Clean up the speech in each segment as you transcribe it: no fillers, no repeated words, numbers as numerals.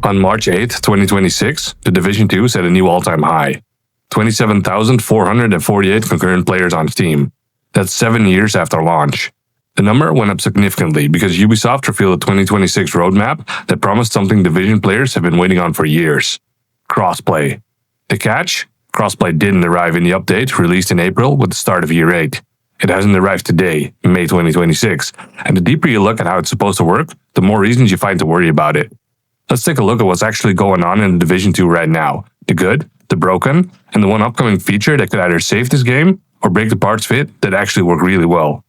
On March 8, 2026, The Division 2 set a new all-time high. 27,448 concurrent players on Steam. That's 7 years after launch. The number went up significantly because Ubisoft revealed a 2026 roadmap that promised something Division players have been waiting on for years. Crossplay. The catch? Crossplay didn't arrive in the update released in April with the start of Year 8. It hasn't arrived today, May 2026, and the deeper you look at how it's supposed to work, the more reasons you find to worry about it. Let's take a look at what's actually going on in the Division 2 right now, the good, the broken, and the one upcoming feature that could either save this game or break the parts of it that actually work really well.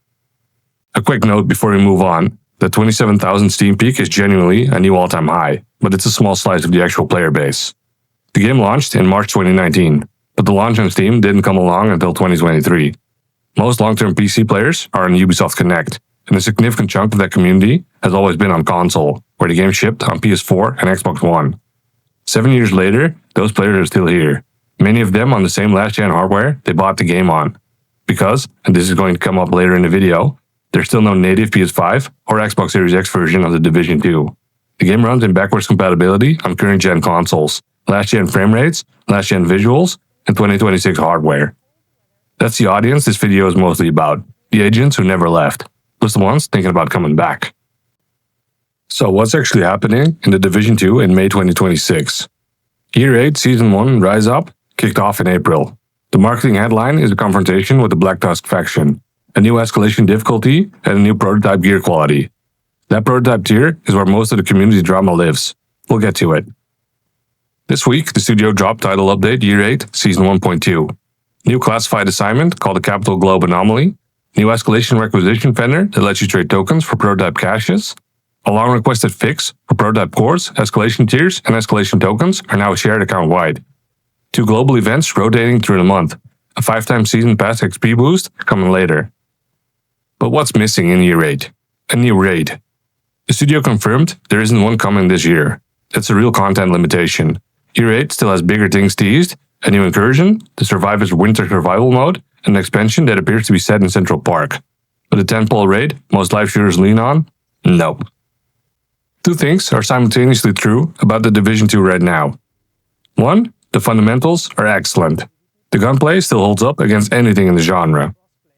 A quick note before we move on, the 27,000 Steam peak is genuinely a new all-time high, but it's a small slice of the actual player base. The game launched in March 2019, but the launch on Steam didn't come along until 2023. Most long-term PC players are on Ubisoft Connect, and a significant chunk of that community has always been on console, where the game shipped on PS4 and Xbox One. 7 years later, those players are still here, many of them on the same last-gen hardware they bought the game on. Because, and this is going to come up later in the video, there's still no native PS5 or Xbox Series X version of The Division 2. The game runs in backwards compatibility on current-gen consoles, last-gen frame rates, last-gen visuals, and 2026 hardware. That's the audience this video is mostly about, the agents who never left, plus the ones thinking about coming back. So what's actually happening in The Division 2 in May 2026? Year 8 Season 1 Rise Up kicked off in April. The marketing headline is a confrontation with the Black Tusk faction, a new escalation difficulty, and a new prototype gear quality. That prototype tier is where most of the community drama lives. We'll get to it. This week, the studio dropped Title Update Y8S1.2. Season 1.2. New classified assignment called the Capital Globe Anomaly, new escalation requisition vendor that lets you trade tokens for prototype caches, a long-requested fix for prototype cores, escalation tiers, and escalation tokens are now shared account-wide. 2 global events rotating through the month, a 5-time season pass XP boost coming later. But what's missing in Year 8? A new raid. The studio confirmed there isn't one coming this year. That's a real content limitation. Year 8 still has bigger things teased, a new incursion, the Survivor's Winter Survival mode, and an expansion that appears to be set in Central Park. But a tentpole raid most live shooters lean on? Nope. 2 things are simultaneously true about The Division 2 right now. 1. The fundamentals are excellent. The gunplay still holds up against anything in the genre.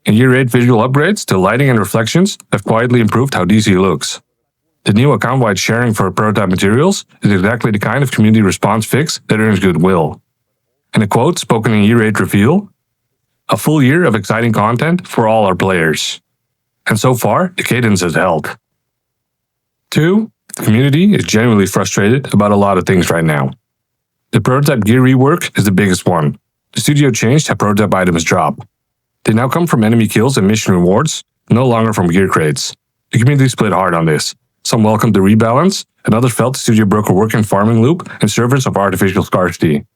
And Year 8 visual upgrades to lighting and reflections have quietly improved how DC looks. The new account-wide sharing for prototype materials is exactly the kind of community response fix that earns goodwill. And a quote spoken in Year 8 reveal, "A full year of exciting content for all our players." And so far, the cadence has held. 2. The community is genuinely frustrated about a lot of things right now. The prototype gear rework is the biggest one. The studio changed how prototype items drop. They now come from enemy kills and mission rewards, no longer from gear crates. The community split hard on this. Some welcomed the rebalance, and others felt the studio broke a working farming loop in service of artificial scarcity.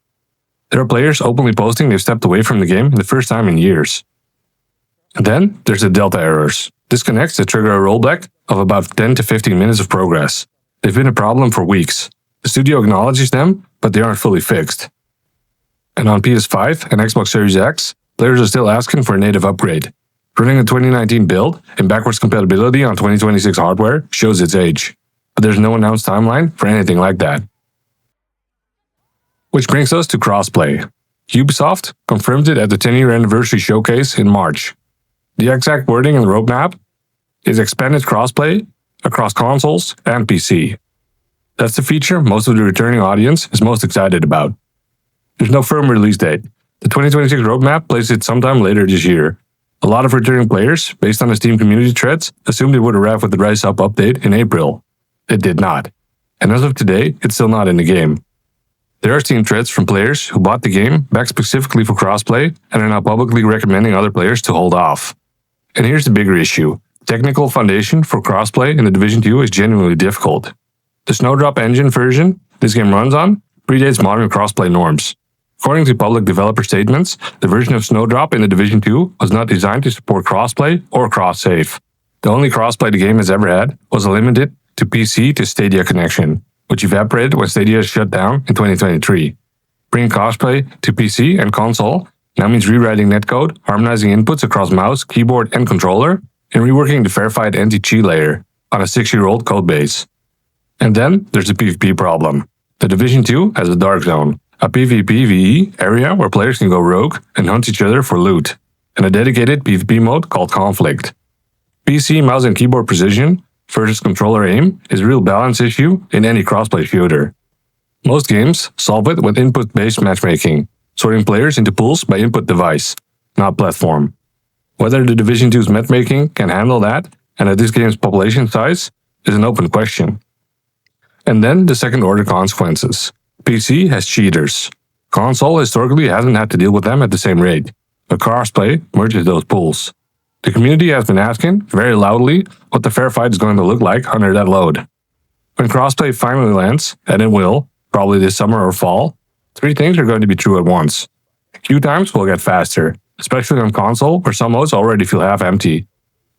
There are players openly posting they've stepped away from the game the first time in years. And then there's the delta errors, disconnects that trigger a rollback of about 10 to 15 minutes of progress. They've been a problem for weeks. The studio acknowledges them, but they aren't fully fixed. And on PS5 and Xbox Series X, players are still asking for a native upgrade. Running a 2019 build in backwards compatibility on 2026 hardware shows its age, but there's no announced timeline for anything like that. Which brings us to Crossplay. Ubisoft confirmed it at the 10-year anniversary showcase in March. The exact wording in the roadmap is expanded crossplay across consoles and PC. That's the feature most of the returning audience is most excited about. There's no firm release date. The 2026 roadmap places it sometime later this year. A lot of returning players, based on the Steam community threads, assumed it would arrive with the Rise Up update in April. It did not. And as of today, it's still not in the game. There are Steam threads from players who bought the game back specifically for crossplay and are now publicly recommending other players to hold off. And here's the bigger issue. The technical foundation for crossplay in The Division 2 is genuinely difficult. The Snowdrop engine version this game runs on predates modern crossplay norms. According to public developer statements, the version of Snowdrop in The Division 2 was not designed to support crossplay or cross-save. The only crossplay the game has ever had was a limited to PC to Stadia connection, which evaporated when Stadia shut down in 2023. Bringing crossplay to PC and console now means rewriting netcode, harmonizing inputs across mouse, keyboard, and controller, and reworking the verified anti-cheat layer on a 6-year-old codebase. And then there's the PvP problem. The Division 2 has a Dark Zone, a PvPvE area where players can go rogue and hunt each other for loot, and a dedicated PvP mode called Conflict. PC mouse and keyboard precision versus controller aim is a real balance issue in any crossplay shooter. Most games solve it with input-based matchmaking, sorting players into pools by input device, not platform. Whether the Division 2's matchmaking can handle that, and at this game's population size, is an open question. And then the second-order consequences. PC has cheaters. Console historically hasn't had to deal with them at the same rate, but Crossplay merges those pools. The community has been asking, very loudly, what the fair fight is going to look like under that load. When Crossplay finally lands, and it will, probably this summer or fall, three things are going to be true at once. Queue times will get faster, especially on console where some modes already feel half empty.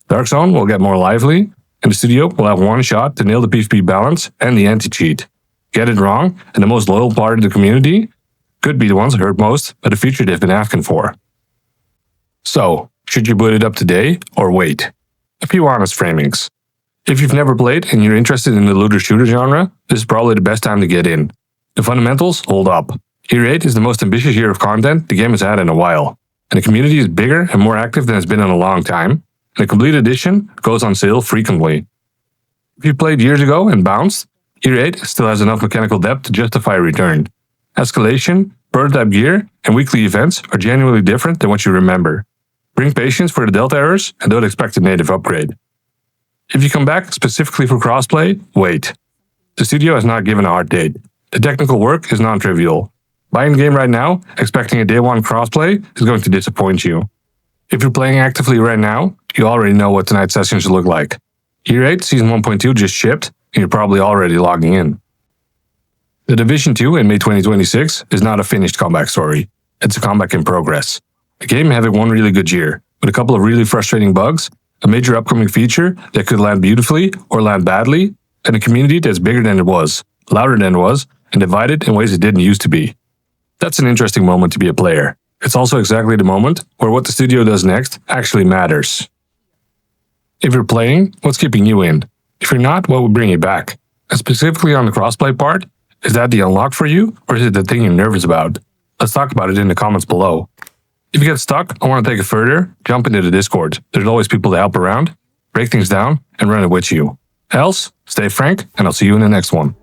Dark Zone will get more lively, and the studio will have one shot to nail the PvP balance and the anti-cheat. Get it wrong, and the most loyal part of the community could be the ones hurt most by the feature they've been asking for. So, should you boot it up today or wait? A few honest framings. If you've never played and you're interested in the looter shooter genre, this is probably the best time to get in. The fundamentals hold up. Year 8 is the most ambitious year of content the game has had in a while, and the community is bigger and more active than it's been in a long time, and the complete edition goes on sale frequently. If you played years ago and bounced, Year 8 still has enough mechanical depth to justify a return. Escalation, prototype gear, and weekly events are genuinely different than what you remember. Bring patience for the delta errors and don't expect a native upgrade. If you come back specifically for crossplay, wait. The studio has not given a hard date. The technical work is non-trivial. Buying the game right now, expecting a day one crossplay, is going to disappoint you. If you're playing actively right now, you already know what tonight's session should look like. Year 8 Season 1.2 just shipped, and you're probably already logging in. The Division 2 in May 2026 is not a finished comeback story. It's a comeback in progress. The game having one really good year, with a couple of really frustrating bugs, a major upcoming feature that could land beautifully or land badly, and a community that's bigger than it was, louder than it was, and divided in ways it didn't used to be. That's an interesting moment to be a player. It's also exactly the moment where what the studio does next actually matters. If you're playing, what's keeping you in? If you're not, what would bring you back? And specifically on the crossplay part, is that the unlock for you, or is it the thing you're nervous about? Let's talk about it in the comments below. If you get stuck and want to take it further, jump into the Discord. There's always people to help around, break things down, and run it with you. Else, stay frank, and I'll see you in the next one.